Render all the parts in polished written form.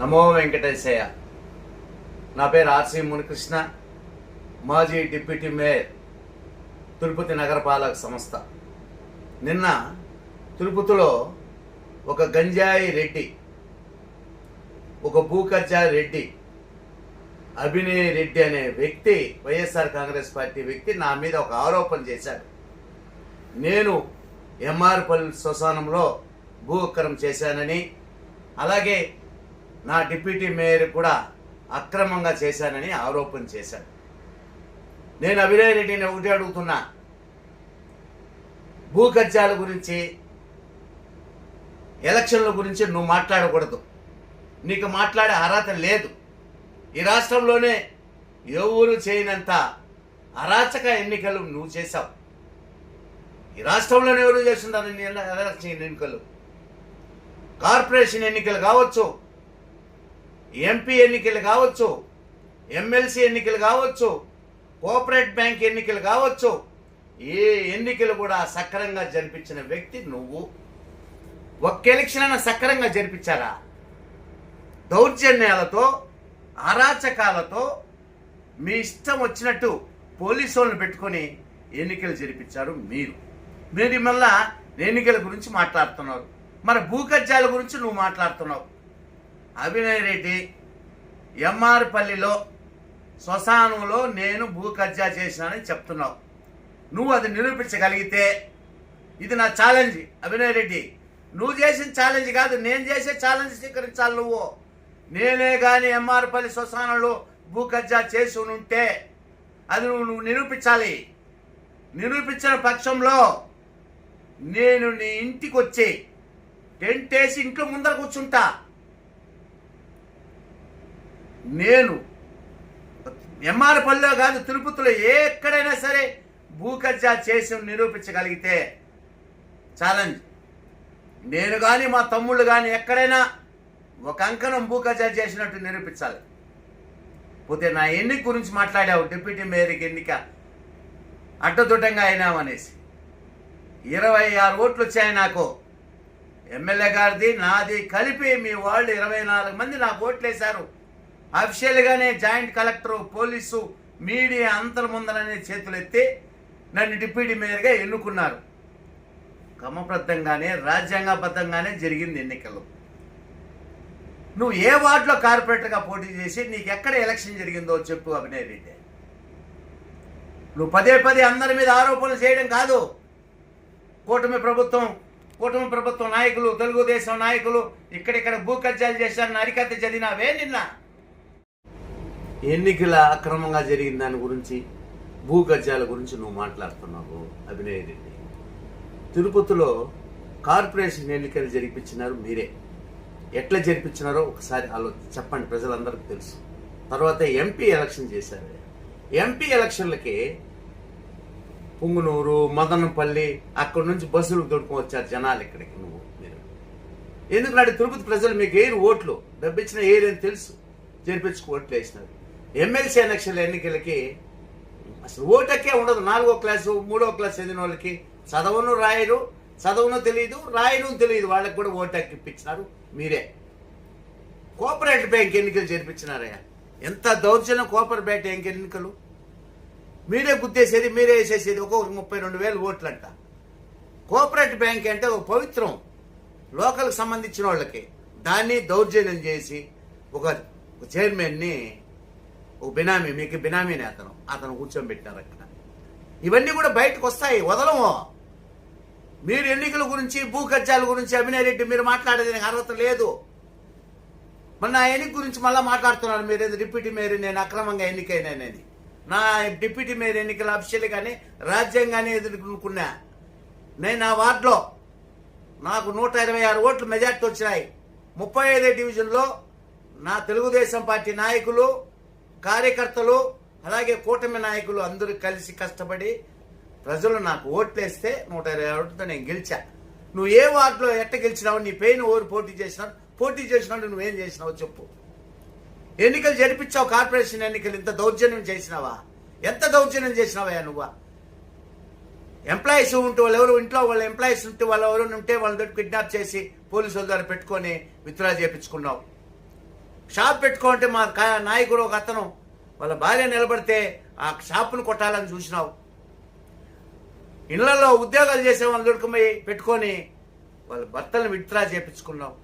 నమో వెంకటేశయ్య. నా పేరు ఆర్సి మునికృష్ణ, మాజీ డిప్యూటీ మేయర్, తిరుపతి నగరపాలక సంస్థ. నిన్న తిరుపతిలో ఒక గంజాయి రెడ్డి, ఒక భూకబ్జాయి రెడ్డి, అభినయ్ రెడ్డి అనే వ్యక్తి, వైఎస్ఆర్ కాంగ్రెస్ పార్టీ వ్యక్తి నా మీద ఒక ఆరోపణ చేశాడు. నేను ఎంఆర్పల్లి శ్మశానంలో భూ అక్రమం చేశానని, అలాగే నా డిప్యూటీ మేయర్ కూడా అక్రమంగా చేశానని ఆరోపణ చేశాడు. నేను అభినయ్ రెడ్డిని ఒకటి అడుగుతున్నా, భూ కబ్జాల గురించి, ఎలక్షన్ల గురించి నువ్వు మాట్లాడకూడదు. నీకు మాట్లాడే అర్హత లేదు. ఈ రాష్ట్రంలోనే ఎవరు చేయనంత అరాచక ఎన్నికలు నువ్వు చేశావు. ఈ రాష్ట్రంలోనే ఎవరు చేస్తున్నారు ఎలక్షన్ ఎన్నికలు? కార్పొరేషన్ ఎన్నికలు కావచ్చు, ఎంపీ ఎన్నికలు కావచ్చు, ఎమ్మెల్సీ ఎన్నికలు కావచ్చు, కోఆపరేటివ్ బ్యాంక్ ఎన్నికలు కావచ్చు, ఏ ఎన్నికలు కూడా సక్రమంగా జరిపించిన వ్యక్తి నువ్వు. ఒక్క ఎలక్షన్ అయినా సక్రమంగా జరిపించారా? దౌర్జన్యాలతో, అరాచకాలతో మీ ఇష్టం వచ్చినట్టు పోలీసు వాళ్ళని పెట్టుకొని ఎన్నికలు జరిపించారు మీరు. మళ్ళా ఎన్నికల గురించి మాట్లాడుతున్నారు. మరి భూ కబ్జాల గురించి నువ్వు మాట్లాడుతున్నావు. అభినయ్ రెడ్డి ఎంఆర్పల్లిలో శ్మశానంలో నేను భూ కబ్జా చేసినానని చెప్తున్నావు. నువ్వు అది నిరూపించగలిగితే ఇది నా ఛాలెంజ్. అభినయ్ రెడ్డి, నువ్వు చేసిన ఛాలెంజ్ కాదు, నేను చేసే ఛాలెంజ్ స్వీకరించాలి. నువ్వు నేనే కానీ ఎంఆర్పల్లి శ్మశానంలో భూ కబ్జా చేసి ఉంటే అది నువ్వు నిరూపించాలి. నిరూపించిన పక్షంలో నేను నీ ఇంటికి వచ్చి టెంట్ వేసి ఇంట్లో ముందర కూర్చుంటా. నేను ఎంఆర్పల్లిలో కాదు, తిరుపతిలో ఎక్కడైనా సరే భూ కబ్జా చేసి నిరూపించగలిగితే ఛాలెంజ్. నేను కానీ మా తమ్ముళ్ళు కానీ ఎక్కడైనా ఒక అంకణం భూ కబ్జా చేసినట్టు నిరూపించాలి. పోతే నా ఎన్నిక గురించి మాట్లాడావు, డిప్యూటీ మేయర్కి ఎన్నిక అడ్డదొడ్డంగా అయినామనేసి. 26 ఓట్లు వచ్చాయి నాకు. ఎమ్మెల్యే గారిది నాది కలిపి మీ వాళ్ళు 24 మంది నాకు ఓట్లు వేశారు. అఫీషియల్గానే జాయింట్ కలెక్టర్, పోలీసు, మీడియా అంతల ముందరనే చేతులు ఎత్తి నన్ను డిప్యూటీ మేయర్గా ఎన్నుకున్నారు. క్రమబద్ధంగానే, రాజ్యాంగబద్ధంగానే జరిగింది ఎన్నికలు. నువ్వు ఏ వార్డులో కార్పొరేటర్గా పోటీ చేసి నీకు ఎక్కడ ఎలక్షన్ జరిగిందో చెప్పు అభినయ్ రెడ్డి. నువ్వు పదే అందరి మీద ఆరోపణలు చేయడం కాదు. కూటమి ప్రభుత్వం నాయకులు, తెలుగుదేశం నాయకులు ఇక్కడిక్కడ భూ కబ్జాలు చేశారని అరికత్త చదివినావే నిన్న. ఎన్నికల అక్రమంగా జరిగిన దాని గురించి, భూ కబ్జాల గురించి నువ్వు మాట్లాడుతున్నావు అభినయ్ రెడ్డి. తిరుపతిలో కార్పొరేషన్ ఎన్నికలు జరిపించినారు మీరే. ఎట్లా జరిపించినారో ఒకసారి చెప్పండి, ప్రజలందరికీ తెలుసు. తర్వాత ఎంపీ ఎలక్షన్ చేశారు. ఎంపీ ఎలక్షన్లకి పుంగునూరు, మదనపల్లి అక్కడి నుంచి బస్సులు దొడుకుని వచ్చారు జనాలు ఇక్కడికి. మీరు ఎందుకంటే తిరుపతి ప్రజలు మీకు ఏరు ఓట్లు డబ్బిచ్చిన ఏరని తెలుసు, జరిపించుకు ఓట్లు వేసినారు. ఎమ్మెల్సీ ఎలక్షన్ల ఎన్నికలకి అసలు ఓటకే ఉండదు. 4వ క్లాసు 3వ క్లాస్ చదివిన వాళ్ళకి చదవను తెలియదు, రాయను తెలియదు, వాళ్ళకి కూడా ఓటు ఎక్కిపించినారు మీరే. కోఆపరేటివ్ బ్యాంక్ ఎన్నికలు జరిపించినారయ్యా. ఎంత దౌర్జన్యం! కోఆపరేటివ్ బ్యాంక్ ఎన్నికలు మీరే గుర్తేసేది, మీరే వేసేసేది. ఒక్కొక్కరికి 32,000 ఓట్లు అంట. కోఆపరేటివ్ బ్యాంక్ అంటే ఒక పవిత్రం, లోకల్కి సంబంధించిన వాళ్ళకి. దాన్ని దౌర్జన్యం చేసి ఒక చైర్మన్ని, ఒక బినామీ, మీకు బినామీని అతను కూర్చోబెట్టినారు అక్కడ. ఇవన్నీ కూడా బయటకు వస్తాయి, వదలము. మీరు ఎన్నికల గురించి, భూ కబ్జాల గురించి అభినయ్ రెడ్డి మీరు మాట్లాడేది నాకు అర్హత లేదు. మరి నా ఎన్నిక గురించి మళ్ళీ మాట్లాడుతున్నారు మీరు. డిప్యూటీ మేయర్ నేను అక్రమంగా ఎన్నికైనానని. నా డిప్యూటీ మేయర్ ఎన్నికలు అఫీషియల్గానే, రాజ్యాంగానే ఎదుర్కొన్నా. నేను నా వార్డులో నాకు 126 ఓట్లు మెజార్టీ వచ్చినాయి. 35 డివిజన్లో నా తెలుగుదేశం పార్టీ నాయకులు, కార్యకర్తలు, అలాగే కూటమి నాయకులు అందరూ కలిసి కష్టపడి ప్రజలు నాకు ఓట్లేస్తే 120 ఓట్లతో నేను గెలిచా. నువ్వు ఏ వార్డులో ఎట్ట గెలిచినావు? నీ పైన ఓరు పోటీ చేసినావు నువ్వేం చేసినావు చెప్పు. ఎన్నికలు జరిపించావు, కార్పొరేషన్ ఎన్నికలు. ఇంత దౌర్జన్యం చేసినావా? ఎంత దౌర్జన్యం చేసినావా నువ్వు? ఎంప్లాయీస్ ఉంటే వాళ్ళు ఎవరు, ఇంట్లో వాళ్ళ ఎంప్లాయీస్ ఉంటే వాళ్ళు ఎవరు ఉంటే వాళ్ళ దగ్గర కిడ్నాప్ చేసి పోలీసుల ద్వారా పెట్టుకొని విత్డ్రా చేయించుకున్నావు. షాప్ పెట్టుకోంటే మా నాయకుడు ఒక అతను వాళ్ళ భార్య నిలబడితే ఆ షాపును కొట్టాలని చూసినావు. ఇళ్లలో ఉద్యోగాలు చేసే వాళ్ళు దొరికిపోయి పెట్టుకొని వాళ్ళ భర్తలను విత్డ్రా చేయించుకున్నావు.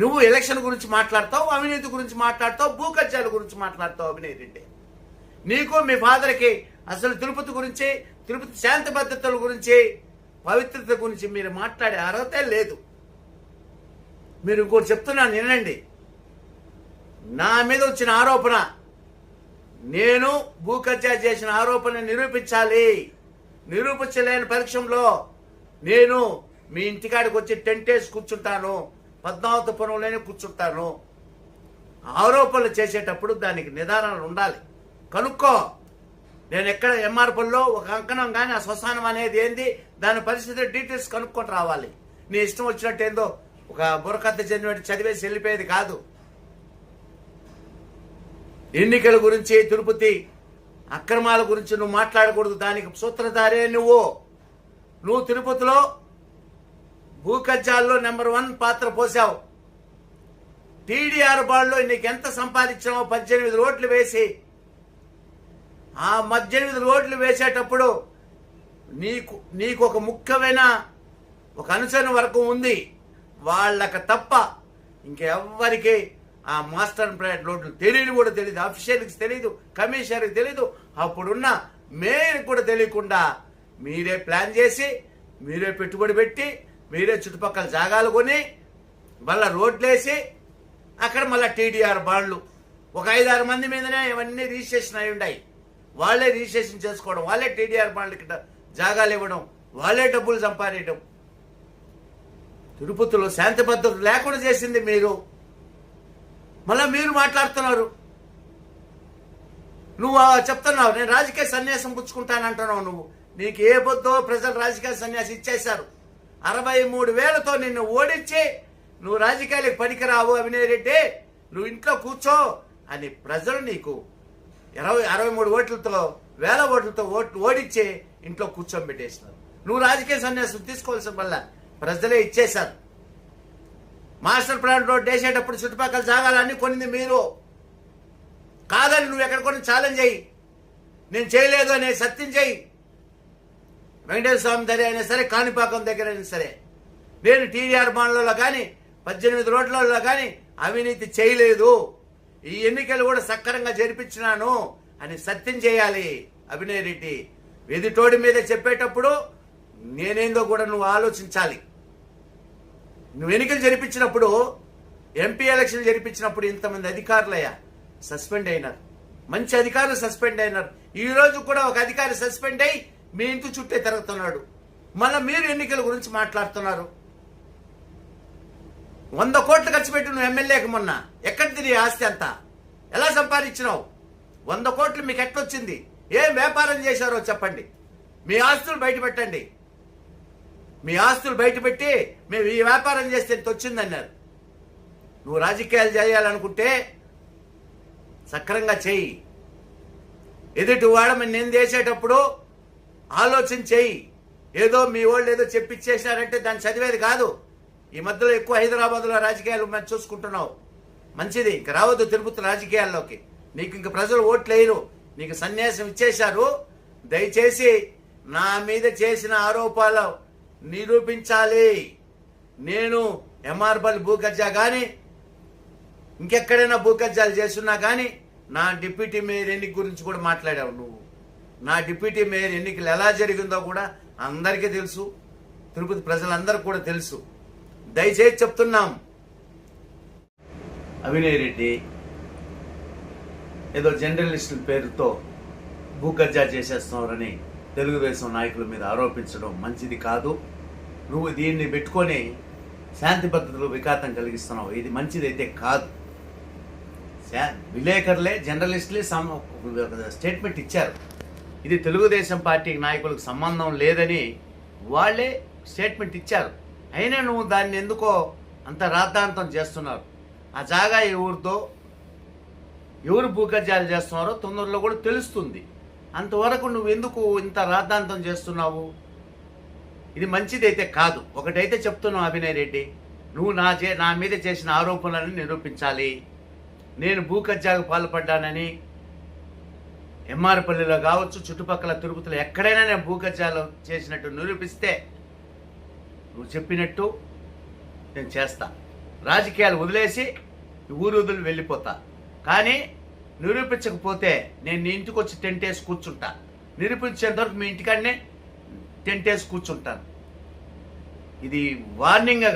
నువ్వు ఎలక్షన్ గురించి మాట్లాడతావు, అవినీతి గురించి మాట్లాడతావు, భూ కబ్జాల గురించి మాట్లాడతావు. అవినీతి అంటే నీకు మీ ఫాదర్కి అసలు తిరుపతి గురించి, తిరుపతి శాంతి భద్రతల గురించి, పవిత్రత గురించి మీరు మాట్లాడే అర్హత లేదు. మీరు ఇంకోటి చెప్తున్నాను వినండి. నా మీద వచ్చిన ఆరోపణ, నేను భూ కబ్జా చేసిన ఆరోపణ నిరూపించాలి. నిరూపించలేని పరీక్షంలో నేను మీ ఇంటికాడికి వచ్చి టెంట్ వేసి కూర్చుంటాను, పద్మావతపురంలోనే కూర్చుంటాను. ఆరోపణలు చేసేటప్పుడు దానికి నిదానాలు ఉండాలి. కనుక్కో. నేను ఎక్కడ ఎంఆర్పల్లో ఒక అంకణం కానీ ఆ శ్మశానం అనేది ఏంది, దాని పరిస్థితి డీటెయిల్స్ కనుక్కొని రావాలి. నీ ఇష్టం వచ్చినట్టు ఏందో ఒక బుర్రకథ చదివేసి చదివేసి వెళ్ళిపోయేది కాదు. ఎన్నికల గురించి, తిరుపతి అక్రమాల గురించి నువ్వు మాట్లాడకూడదు. దానికి సూత్రధారే నువ్వు తిరుపతిలో భూ కబ్జాల్లో నెంబర్ 1 పాత్ర పోసావు. టీడీఆర్ బాండ్లో నీకు ఎంత సంపాదించావో 18 రోడ్లు వేసి, ఆ 18 రోడ్లు వేసేటప్పుడు నీకు ఒక ముఖ్యమైన ఒక అనుసరణ వరకు ఉంది. వాళ్ళకి తప్ప ఇంకెవ్వరికి ఆ మాస్టర్ ప్లాన్ రోడ్లు తెలియదు కూడా తెలియదు. అఫీషియల్కి తెలియదు, కమిషనర్కి తెలియదు, అప్పుడున్న మేయర్కి కూడా తెలియకుండా మీరే ప్లాన్ చేసి, మీరే పెట్టుబడి పెట్టి, మీరే చుట్టుపక్కల జాగాలు కొని మళ్ళీ రోడ్లు వేసి అక్కడ మళ్ళీ టీడీఆర్ బాండ్లు ఒక 5-6 మంది మీదనే ఇవన్నీ రిజిస్ట్రేషన్ అయి ఉన్నాయి. వాళ్ళే రిజిస్ట్రేషన్ చేసుకోవడం, వాళ్ళే టీడీఆర్ బాండ్లకి జాగాలు ఇవ్వడం, వాళ్ళే డబ్బులు సంపాదించడం. తిరుపతిలో శాంతి భద్రత లేకుండా చేసింది మీరు. మళ్ళీ మీరు మాట్లాడుతున్నారు. నువ్వు చెప్తున్నావు నేను రాజకీయ సన్యాసం పుచ్చుకుంటానంటున్నావు. నీకు ఏ పొద్దో ప్రజలు రాజకీయ సన్యాసం ఇచ్చేశారు. 63,000తో నిన్ను ఓడించి నువ్వు రాజకీయాలకు పనికిరావు అవినేరెడ్డి, నువ్వు ఇంట్లో కూర్చో అని ప్రజలు నీకు 63 ఓట్లతో 1000 ఓట్లతో ఓడించి ఇంట్లో కూర్చోబెట్టేసినారు. నువ్వు రాజకీయ సన్యాసం తీసుకోవాల్సిన వల్ల ప్రజలే ఇచ్చేశారు. మాస్టర్ ప్లాన్ రోడ్ వేసేటప్పుడు చుట్టుపక్కల జాగాలన్నీ కొనింది మీరు కాదని నువ్వు ఎక్కడ కొన్ని ఛాలెంజ్ అయ్యి, నేను చేయలేదు అనే సత్యం చేయి. వెంకటేశ్వర స్వామి దగ్గర అయినా సరే, కాణిపాకం దగ్గర అయినా సరే, నేను టీడీఆర్ బాండ్లలో కానీ 18 రోడ్లలో కానీ అవినీతి చేయలేదు, ఈ ఎన్నికలు కూడా సక్రమంగా జరిపించినాను అని సత్యం చేయాలి. అభినయ్ రెడ్డి ఎదుటోడి మీద చెప్పేటప్పుడు నేనేందో కూడా నువ్వు ఆలోచించాలి. నువ్వు ఎన్నికలు జరిపించినప్పుడు, ఎంపీ ఎలక్షన్ జరిపించినప్పుడు ఇంతమంది అధికారులయ్యా సస్పెండ్ అయినారు. మంచి అధికారులు సస్పెండ్ అయినారు. ఈ రోజు కూడా ఒక అధికారి సస్పెండ్ అయ్యి మీ ఇంటి చుట్టే తిరుగుతున్నాడు. మళ్ళీ మీరు ఎన్నికల గురించి మాట్లాడుతున్నారు. 100 కోట్లు ఖర్చు పెట్టి నువ్వు ఎమ్మెల్యేకి మొన్న ఎక్కడ తిరిగి ఆస్తి అంతా ఎలా సంపాదించినావు? 100 కోట్లు మీకు ఎట్లొచ్చింది? ఏం వ్యాపారం చేశారో చెప్పండి. మీ ఆస్తులు బయట పెట్టండి. మీ ఆస్తులు బయట పెట్టి మేము ఈ వ్యాపారం చేస్తే ఎంత వచ్చిందన్నారు. నువ్వు రాజకీయాలు చేయాలనుకుంటే సక్రంగా చెయ్యి. ఎదుటి వాడమని నేను చేసేటప్పుడు ఆలోచన చెయ్యి. ఏదో మీ వాళ్ళు ఏదో చెప్పిచ్చేసినారంటే దాన్ని చదివేది కాదు. ఈ మధ్యలో ఎక్కువ హైదరాబాద్లో రాజకీయాలు మనం చూసుకుంటున్నావు. మంచిది, ఇంక రావద్దు తిరుపతి రాజకీయాల్లోకి. నీకు ఇంక ప్రజలు ఓట్లు వేయరు, నీకు సన్యాసం ఇచ్చేశారు. దయచేసి నా మీద చేసిన ఆరోపాలు నిరూపించాలి. నేను ఎంఆర్పల్ భూ కబ్జా కానీ ఇంకెక్కడైనా భూ కబ్జాలు చేస్తున్నా కానీ నా డిప్యూటీ మేయర్ ఎన్నిక గురించి కూడా మాట్లాడావు నువ్వు. నా డిప్యూటీ మేయర్ ఎన్నికలు ఎలా జరిగిందో కూడా అందరికీ తెలుసు, తిరుపతి ప్రజలందరూ కూడా తెలుసు. దయచేసి చెప్తున్నాం, అవినయ్ రెడ్డి ఏదో జర్నలిస్టుల పేరుతో భూ కబ్జా చేసేస్తున్నారని తెలుగుదేశం నాయకుల మీద ఆరోపించడం మంచిది కాదు. నువ్వు దీన్ని పెట్టుకొని శాంతి భద్రతలు విఘాతం కలిగిస్తున్నావు. ఇది మంచిదైతే కాదు. విలేకరులే, జర్నలిస్టులే స్టేట్మెంట్ ఇచ్చారు. ఇది తెలుగుదేశం పార్టీ నాయకులకు సంబంధం లేదని వాళ్ళే స్టేట్మెంట్ ఇచ్చారు. అయినా నువ్వు దాన్ని ఎందుకో అంత రాద్ధాంతం చేస్తున్నారు. ఆ జాగా ఎవరితో, ఎవరు భూకబ్జాలు చేస్తున్నారో తొందరలో కూడా తెలుస్తుంది. అంతవరకు నువ్వు ఎందుకు ఇంత రాద్ధాంతం చేస్తున్నావు? ఇది మంచిదైతే కాదు. ఒకటైతే చెప్తున్నావు అభినయ్ రెడ్డి, నువ్వు నా మీద చేసిన ఆరోపణలను నిరూపించాలి. నేను భూ కబ్జాకు పాల్పడ్డానని ఎమ్మారపల్లిలో కావచ్చు, చుట్టుపక్కల తిరుపతిలో ఎక్కడైనా నేను భూ కబ్జాలు చేసినట్టు నిరూపిస్తే నువ్వు చెప్పినట్టు నేను చేస్తా. రాజకీయాలు వదిలేసి ఊరు వదిలి వెళ్ళిపోతా. కానీ నిరూపించకపోతే నేను నీ ఇంటికి వచ్చి టెంట్ వేసి కూర్చుంటా. నిరూపించేంతవరకు మీ ఇంటికాడనే టెంట్ వేసి కూర్చుంటాను. ఇది వార్నింగ్